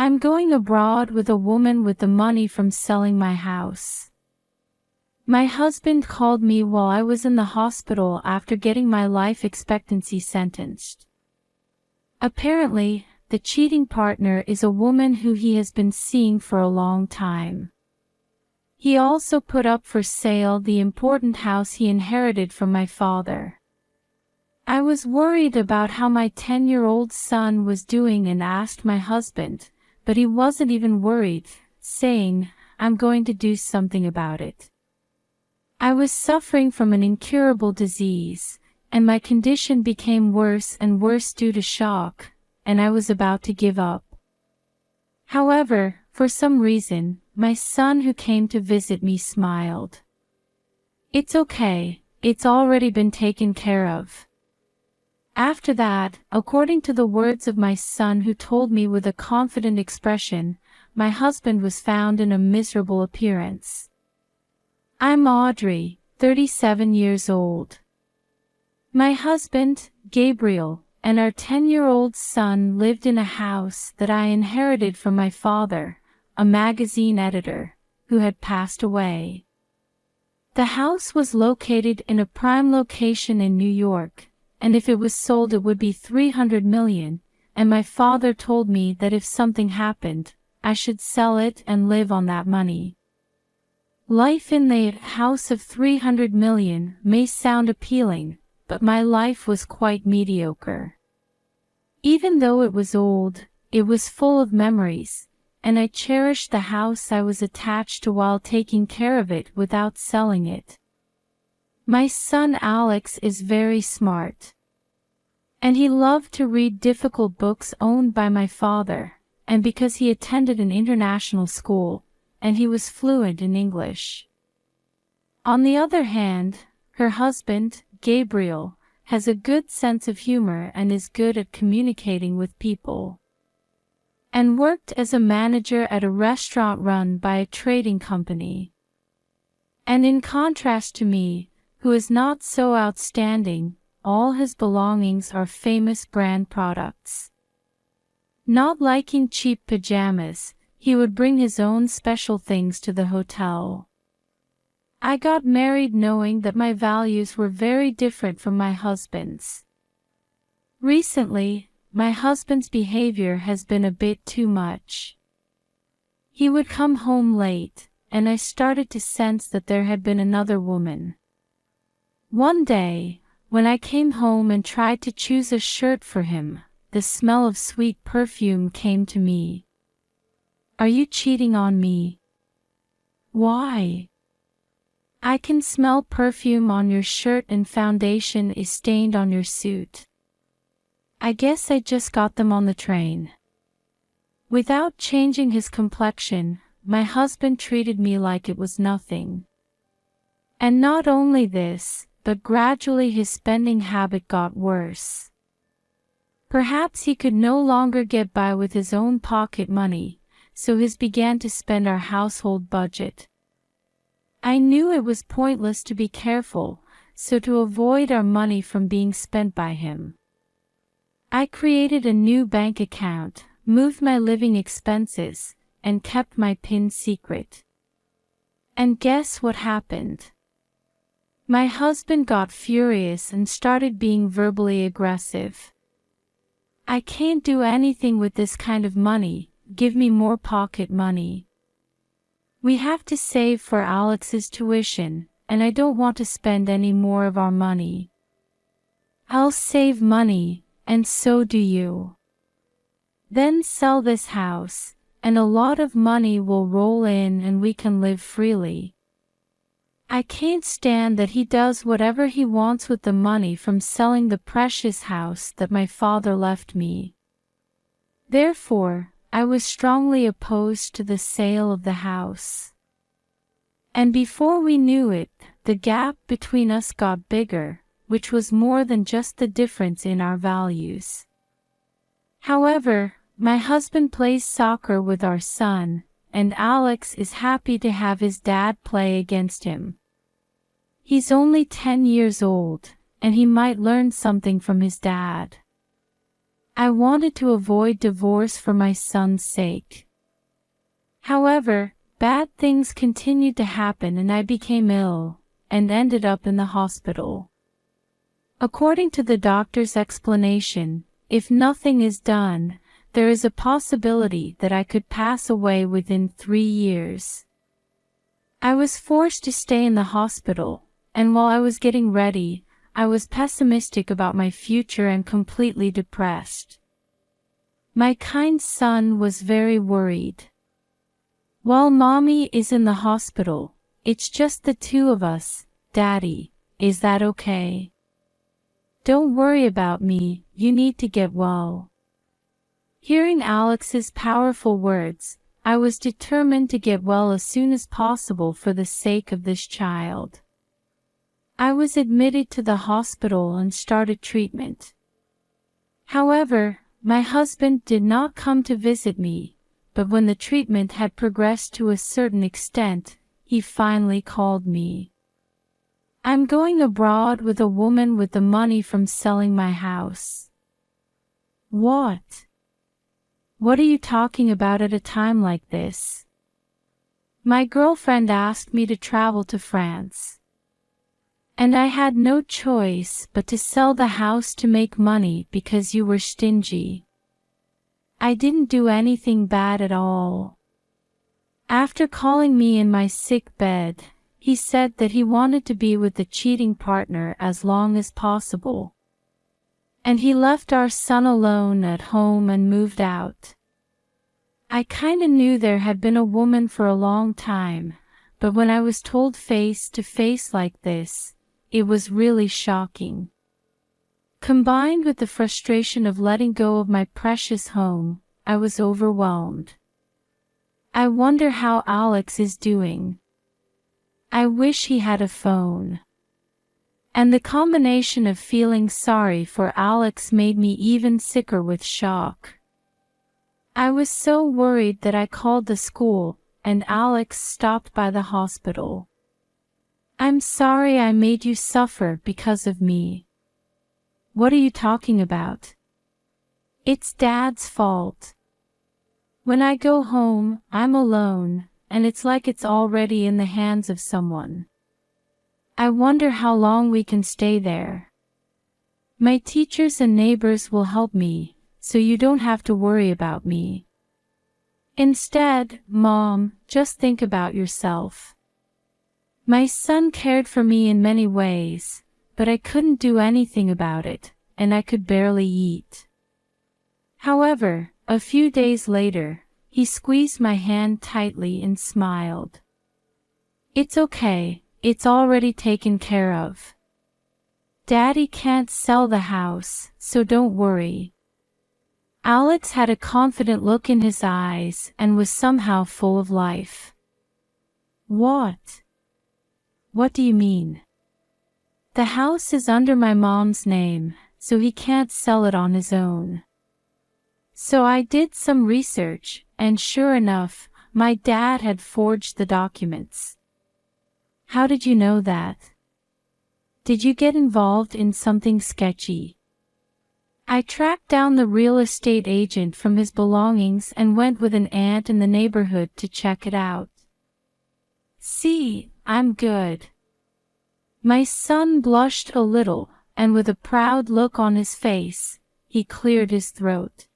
I'm going abroad with a woman with the money from selling my house. My husband called me while I was in the hospital after getting my life expectancy sentenced. Apparently, the cheating partner is a woman who he has been seeing for a long time. He also put up for sale the important house he inherited from my father. I was worried about how my 10-year-old son was doing and asked my husband, but he wasn't even worried, saying, "I'm going to do something about it." I was suffering from an incurable disease, and my condition became worse and worse due to shock, and I was about to give up. However, for some reason, my son who came to visit me smiled. "It's okay, it's already been taken care of." After that, according to the words of my son who told me with a confident expression, my husband was found in a miserable appearance. I'm Audrey, 37 years old. My husband, Gabriel, and our 10-year-old son lived in a house that I inherited from my father, a magazine editor, who had passed away. The house was located in a prime location in New York, and if it was sold it would be $300 million, and my father told me that if something happened, I should sell it and live on that money. Life in the house of $300 million may sound appealing, but my life was quite mediocre. Even though it was old, it was full of memories, and I cherished the house I was attached to while taking care of it without selling it. My son Alex is very smart, and he loved to read difficult books owned by my father, and because he attended an international school, and he was fluent in English. On the other hand, her husband, Gabriel, has a good sense of humor and is good at communicating with people, and worked as a manager at a restaurant run by a trading company. And in contrast to me, who is not so outstanding, all his belongings are famous brand products. Not liking cheap pajamas, he would bring his own special things to the hotel. I got married knowing that my values were very different from my husband's. Recently, my husband's behavior has been a bit too much. He would come home late, and I started to sense that there had been another woman. One day, when I came home and tried to choose a shirt for him, the smell of sweet perfume came to me. "Are you cheating on me?" "Why?" "I can smell perfume on your shirt and foundation is stained on your suit." "I guess I just got them on the train." Without changing his complexion, my husband treated me like it was nothing. And not only this, but gradually his spending habit got worse. Perhaps he could no longer get by with his own pocket money, so he began to spend our household budget. I knew it was pointless to be careful, so to avoid our money from being spent by him, I created a new bank account, moved my living expenses, and kept my PIN secret. And guess what happened? My husband got furious and started being verbally aggressive. "I can't do anything with this kind of money. Give me more pocket money. We have to save for Alex's tuition, and I don't want to spend any more of our money." "I'll save money, and so do you. Then sell this house, and a lot of money will roll in and we can live freely." I can't stand that he does whatever he wants with the money from selling the precious house that my father left me. Therefore, I was strongly opposed to the sale of the house. And before we knew it, the gap between us got bigger, which was more than just the difference in our values. However, my husband plays soccer with our son, and Alex is happy to have his dad play against him. He's only 10 years old, and he might learn something from his dad. I wanted to avoid divorce for my son's sake. However, bad things continued to happen and I became ill, and ended up in the hospital. According to the doctor's explanation, if nothing is done, there is a possibility that I could pass away within 3 years. I was forced to stay in the hospital, and while I was getting ready, I was pessimistic about my future and completely depressed. My kind son was very worried. While Mommy is in the hospital, it's just the two of us, Daddy, is that okay? Don't worry about me, you need to get well. Hearing Alex's powerful words, I was determined to get well as soon as possible for the sake of this child. I was admitted to the hospital and started treatment. However, my husband did not come to visit me, but when the treatment had progressed to a certain extent, he finally called me. I'm going abroad with a woman with the money from selling my house. What? What are you talking about at a time like this? My girlfriend asked me to travel to France. And I had no choice but to sell the house to make money because you were stingy. I didn't do anything bad at all. After calling me in my sick bed, he said that he wanted to be with the cheating partner as long as possible. And he left our son alone at home and moved out. I kinda knew there had been a woman for a long time, but when I was told face to face like this, it was really shocking. Combined with the frustration of letting go of my precious home, I was overwhelmed. I wonder how Alex is doing. I wish he had a phone. And the combination of feeling sorry for Alex made me even sicker with shock. I was so worried that I called the school, and Alex stopped by the hospital. I'm sorry I made you suffer because of me. What are you talking about? It's Dad's fault. When I go home, I'm alone, and it's like it's already in the hands of someone. I wonder how long we can stay there. My teachers and neighbors will help me, so you don't have to worry about me. Instead, Mom, just think about yourself. My son cared for me in many ways, but I couldn't do anything about it, and I could barely eat. However, a few days later, he squeezed my hand tightly and smiled. It's okay, it's already taken care of. Daddy can't sell the house, so don't worry. Alex had a confident look in his eyes and was somehow full of life. What? What do you mean? The house is under my mom's name, so he can't sell it on his own. So I did some research, and sure enough, my dad had forged the documents. How did you know that? Did you get involved in something sketchy? I tracked down the real estate agent from his belongings and went with an aunt in the neighborhood to check it out. See, I'm good. My son blushed a little, and with a proud look on his face, he cleared his throat.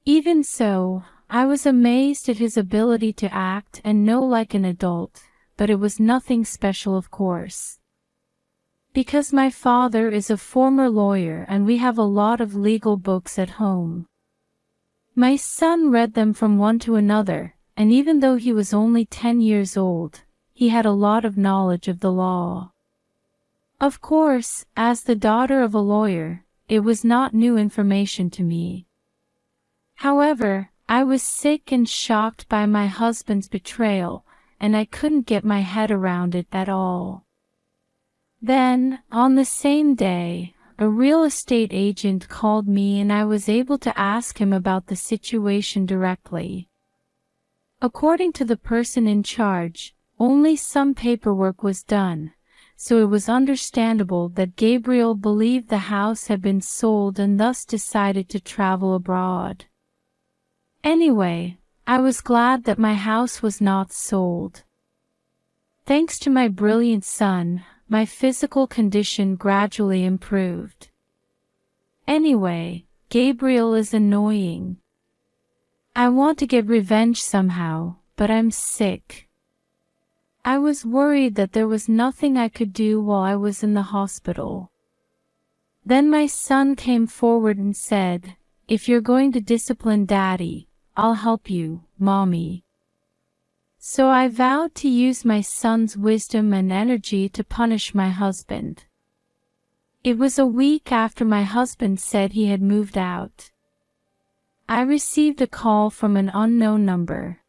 Even so, I was amazed at his ability to act and know like an adult, but it was nothing special, of course. Because my father is a former lawyer and we have a lot of legal books at home. My son read them from one to another, and even though he was only 10 years old, he had a lot of knowledge of the law. Of course, as the daughter of a lawyer, it was not new information to me. However, I was sick and shocked by my husband's betrayal, and I couldn't get my head around it at all. Then, on the same day, a real estate agent called me and I was able to ask him about the situation directly. According to the person in charge, only some paperwork was done, so it was understandable that Gabriel believed the house had been sold and thus decided to travel abroad. Anyway, I was glad that my house was not sold. Thanks to my brilliant son, my physical condition gradually improved. Anyway, Gabriel is annoying. I want to get revenge somehow, but I'm sick. I was worried that there was nothing I could do while I was in the hospital. Then my son came forward and said, "If you're going to discipline Daddy, I'll help you, Mommy." So I vowed to use my son's wisdom and energy to punish my husband. It was a week after my husband said he had moved out. I received a call from an unknown number.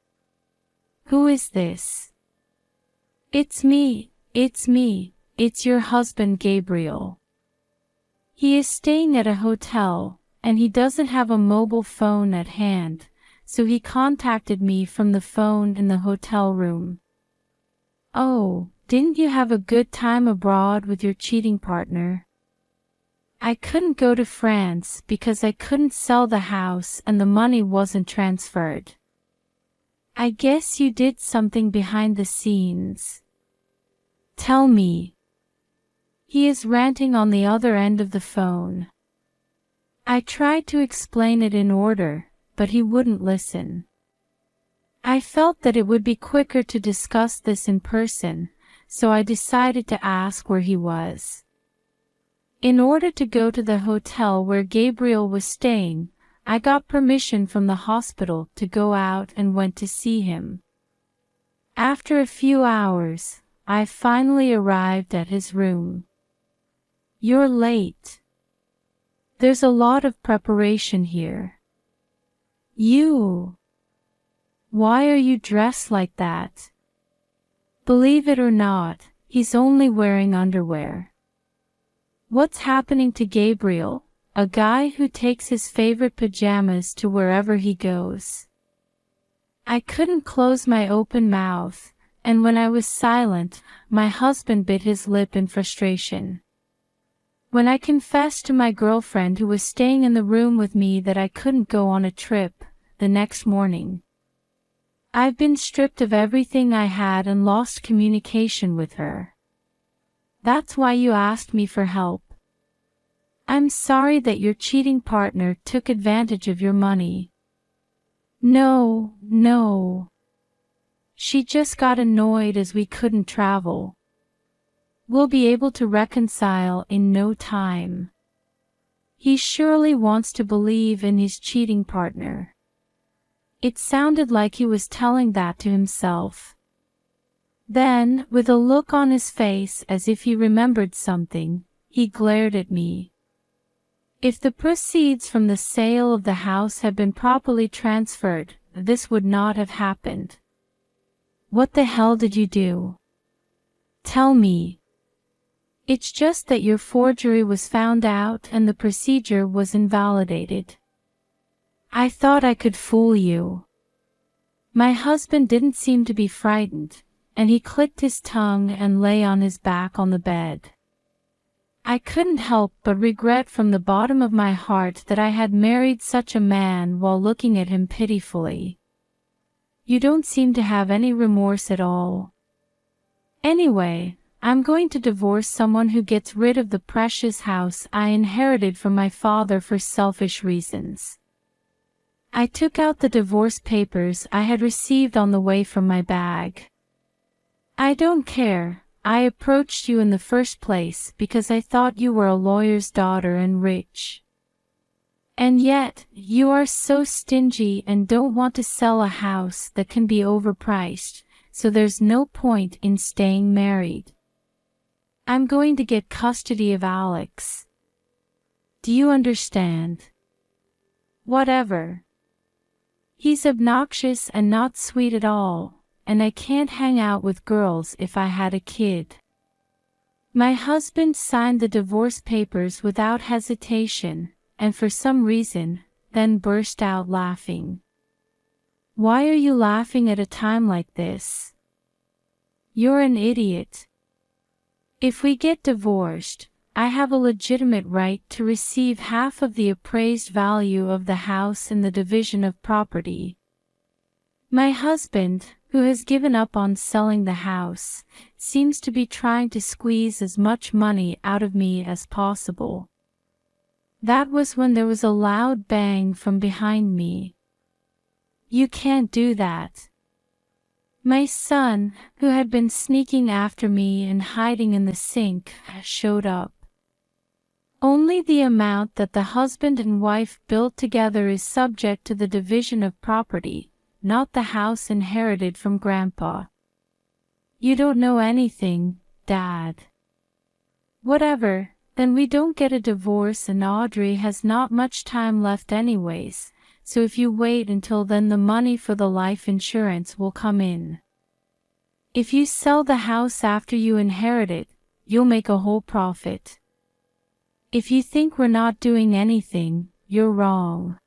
"Who is this?" It's me, it's your husband Gabriel. He is staying at a hotel, and he doesn't have a mobile phone at hand, so he contacted me from the phone in the hotel room. Oh, didn't you have a good time abroad with your cheating partner? I couldn't go to France because I couldn't sell the house and the money wasn't transferred. I guess you did something behind the scenes. Tell me. He is ranting on the other end of the phone. I tried to explain it in order, but he wouldn't listen. I felt that it would be quicker to discuss this in person, so I decided to ask where he was. In order to go to the hotel where Gabriel was staying, I got permission from the hospital to go out and went to see him. After a few hours, I finally arrived at his room. You're late. There's a lot of preparation here. Why are you dressed like that? Believe it or not, he's only wearing underwear. What's happening to Gabriel? A guy who takes his favorite pajamas to wherever he goes. I couldn't close my open mouth, and when I was silent, my husband bit his lip in frustration. When I confessed to my girlfriend who was staying in the room with me that I couldn't go on a trip, the next morning. I've been stripped of everything I had and lost communication with her. That's why you asked me for help. I'm sorry that your cheating partner took advantage of your money. No. She just got annoyed as we couldn't travel. We'll be able to reconcile in no time. He surely wants to believe in his cheating partner. It sounded like he was telling that to himself. Then, with a look on his face as if he remembered something, he glared at me. If the proceeds from the sale of the house had been properly transferred, this would not have happened. What the hell did you do? Tell me. It's just that your forgery was found out and the procedure was invalidated. I thought I could fool you. My husband didn't seem to be frightened, and he clicked his tongue and lay on his back on the bed. I couldn't help but regret from the bottom of my heart that I had married such a man while looking at him pitifully. You don't seem to have any remorse at all. Anyway, I'm going to divorce someone who gets rid of the precious house I inherited from my father for selfish reasons. I took out the divorce papers I had received on the way from my bag. I don't care. I approached you in the first place because I thought you were a lawyer's daughter and rich. And yet, you are so stingy and don't want to sell a house that can be overpriced, so there's no point in staying married. I'm going to get custody of Alex. Do you understand? Whatever. He's obnoxious and not sweet at all, and I can't hang out with girls if I had a kid. My husband signed the divorce papers without hesitation, and for some reason, then burst out laughing. Why are you laughing at a time like this? You're an idiot. If we get divorced, I have a legitimate right to receive half of the appraised value of the house in the division of property. My husband, who has given up on selling the house, seems to be trying to squeeze as much money out of me as possible. That was when there was a loud bang from behind me. You can't do that. My son, who had been sneaking after me and hiding in the sink, showed up. Only the amount that the husband and wife built together is subject to the division of property, not the house inherited from Grandpa. You don't know anything, Dad. Whatever, then we don't get a divorce, and Audrey has not much time left anyways, so if you wait until then the money for the life insurance will come in. If you sell the house after you inherit it, you'll make a whole profit. If you think we're not doing anything, you're wrong.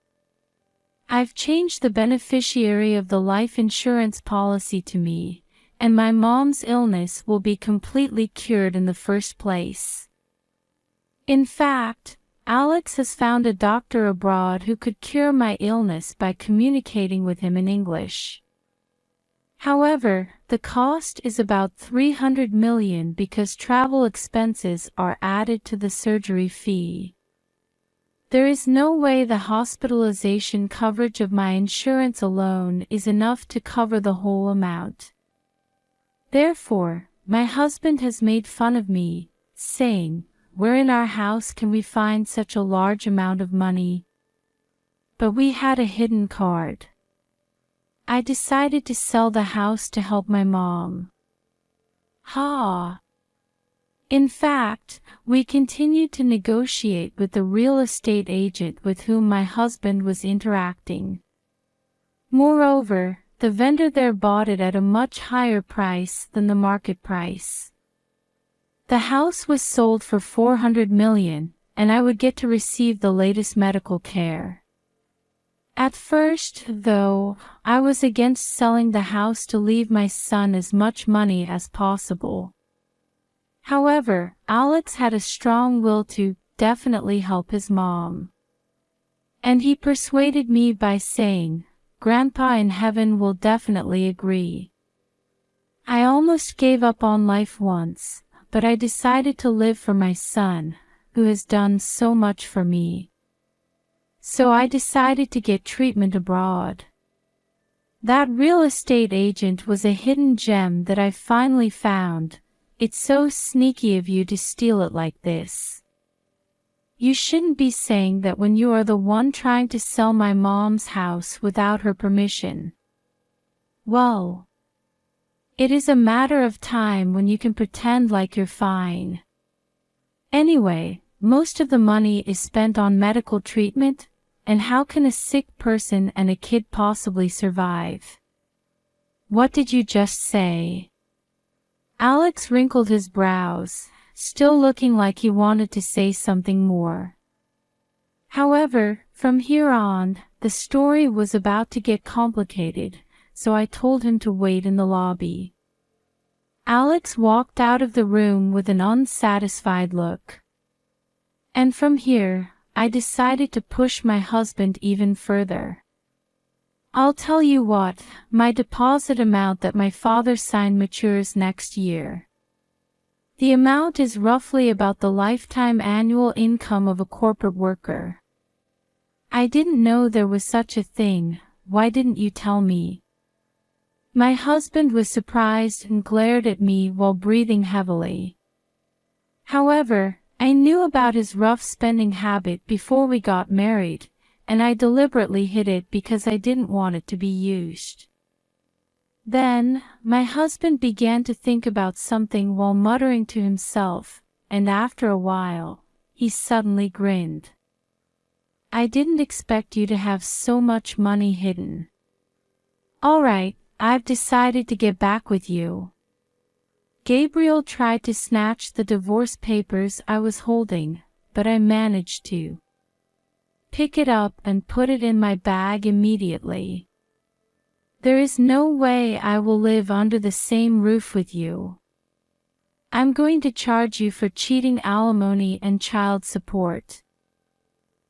I've changed the beneficiary of the life insurance policy to me, and my mom's illness will be completely cured in the first place. In fact, Alex has found a doctor abroad who could cure my illness by communicating with him in English. However, the cost is about $300 million because travel expenses are added to the surgery fee. There is no way the hospitalization coverage of my insurance alone is enough to cover the whole amount. Therefore, my husband has made fun of me, saying, "Where in our house can we find such a large amount of money?" But we had a hidden card. I decided to sell the house to help my mom. In fact, we continued to negotiate with the real estate agent with whom my husband was interacting. Moreover, the vendor there bought it at a much higher price than the market price. The house was sold for $400 million, and I would get to receive the latest medical care. At first, though, I was against selling the house to leave my son as much money as possible. However, Alex had a strong will to definitely help his mom. And he persuaded me by saying, "Grandpa in heaven will definitely agree." I almost gave up on life once, but I decided to live for my son, who has done so much for me. So I decided to get treatment abroad. That real estate agent was a hidden gem that I finally found. It's so sneaky of you to steal it like this. You shouldn't be saying that when you are the one trying to sell my mom's house without her permission. Well, it is a matter of time when you can pretend like you're fine. Anyway, most of the money is spent on medical treatment, and how can a sick person and a kid possibly survive? What did you just say? Alex wrinkled his brows, still looking like he wanted to say something more. However, from here on, the story was about to get complicated, so I told him to wait in the lobby. Alex walked out of the room with an unsatisfied look. And from here, I decided to push my husband even further. I'll tell you what, my deposit amount that my father signed matures next year. The amount is roughly about the lifetime annual income of a corporate worker. I didn't know there was such a thing. Why didn't you tell me? My husband was surprised and glared at me while breathing heavily. However, I knew about his rough spending habit before we got married, and I deliberately hid it because I didn't want it to be used. Then, my husband began to think about something while muttering to himself, and after a while, he suddenly grinned. "I didn't expect you to have so much money hidden. All right, I've decided to get back with you." Gabriel tried to snatch the divorce papers I was holding, but I managed to pick it up and put it in my bag immediately. "There is no way I will live under the same roof with you. I'm going to charge you for cheating alimony and child support.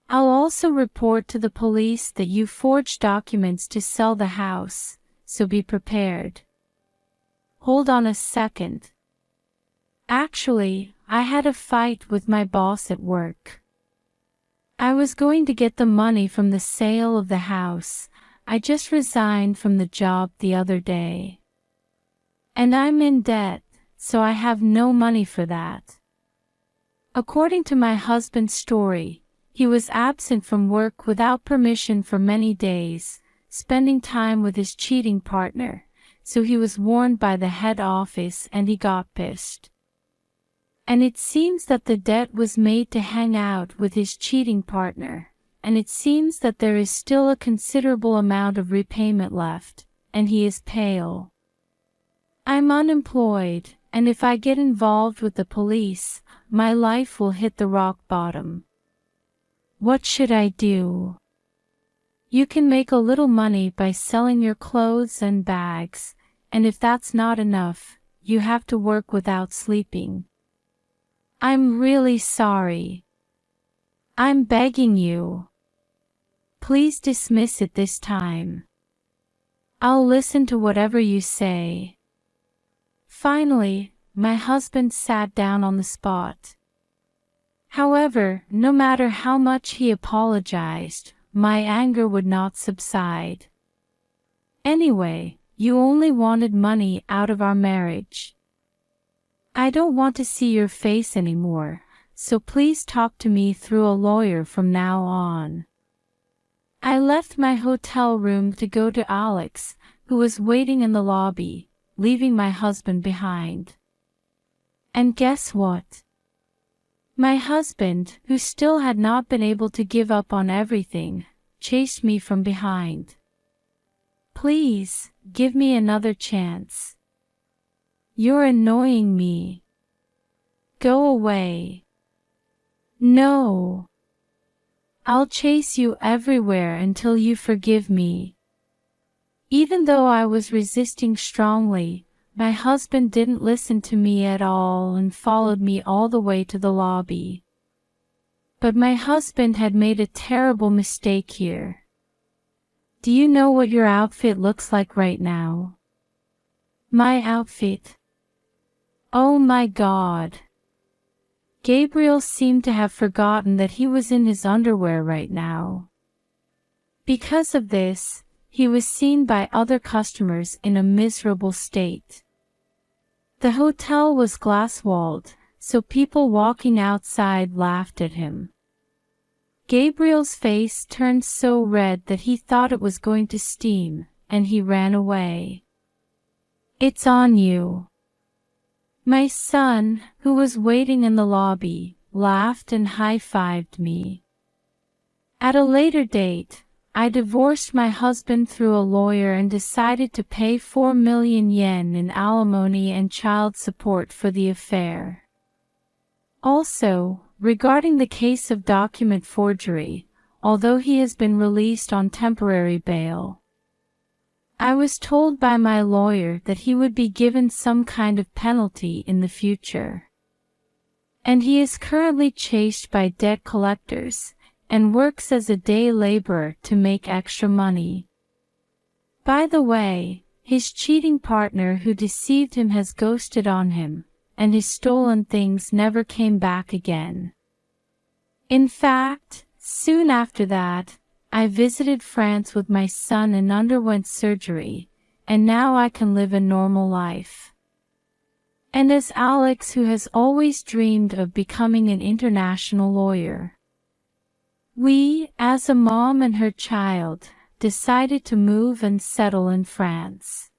I'll also report to the police that you forged documents to sell the house, so be prepared. Hold on a second. Actually, I had a fight with my boss at work. I was going to get the money from the sale of the house. I just resigned from the job the other day. And I'm in debt, so I have no money for that. According to my husband's story, he was absent from work without permission for many days, spending time with his cheating partner, so he was warned by the head office and he got pissed. And it seems that the debt was made to hang out with his cheating partner, and it seems that there is still a considerable amount of repayment left, and he is pale. I'm unemployed, and if I get involved with the police, my life will hit the rock bottom. What should I do? You can make a little money by selling your clothes and bags, and if that's not enough, you have to work without sleeping. I'm really sorry. I'm begging you. Please dismiss it this time. I'll listen to whatever you say. Finally, my husband sat down on the spot. However, no matter how much he apologized, my anger would not subside. Anyway, you only wanted money out of our marriage. I don't want to see your face anymore, so please talk to me through a lawyer from now on. I left my hotel room to go to Alex, who was waiting in the lobby, leaving my husband behind. And guess what? My husband, who still had not been able to give up on everything, chased me from behind. Please, give me another chance. You're annoying me. Go away. No. I'll chase you everywhere until you forgive me. Even though I was resisting strongly, my husband didn't listen to me at all and followed me all the way to the lobby. But my husband had made a terrible mistake here. Do you know what your outfit looks like right now? My outfit. Oh my God. Gabriel seemed to have forgotten that he was in his underwear right now. Because of this, he was seen by other customers in a miserable state. The hotel was glass-walled, so people walking outside laughed at him. Gabriel's face turned so red that he thought it was going to steam, and he ran away. It's on you. My son, who was waiting in the lobby, laughed and high-fived me. At a later date, I divorced my husband through a lawyer and decided to pay 4 million yen in alimony and child support for the affair. Also, regarding the case of document forgery, although he has been released on temporary bail, I was told by my lawyer that he would be given some kind of penalty in the future. And he is currently chased by debt collectors, and works as a day laborer to make extra money. By the way, his cheating partner who deceived him has ghosted on him, and his stolen things never came back again. In fact, soon after that, I visited France with my son and underwent surgery, and now I can live a normal life. And as Alex, who has always dreamed of becoming an international lawyer, we, as a mom and her child, decided to move and settle in France.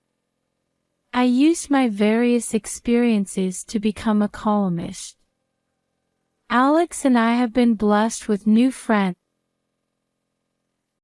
I used my various experiences to become a columnist. Alex and I have been blessed with new friends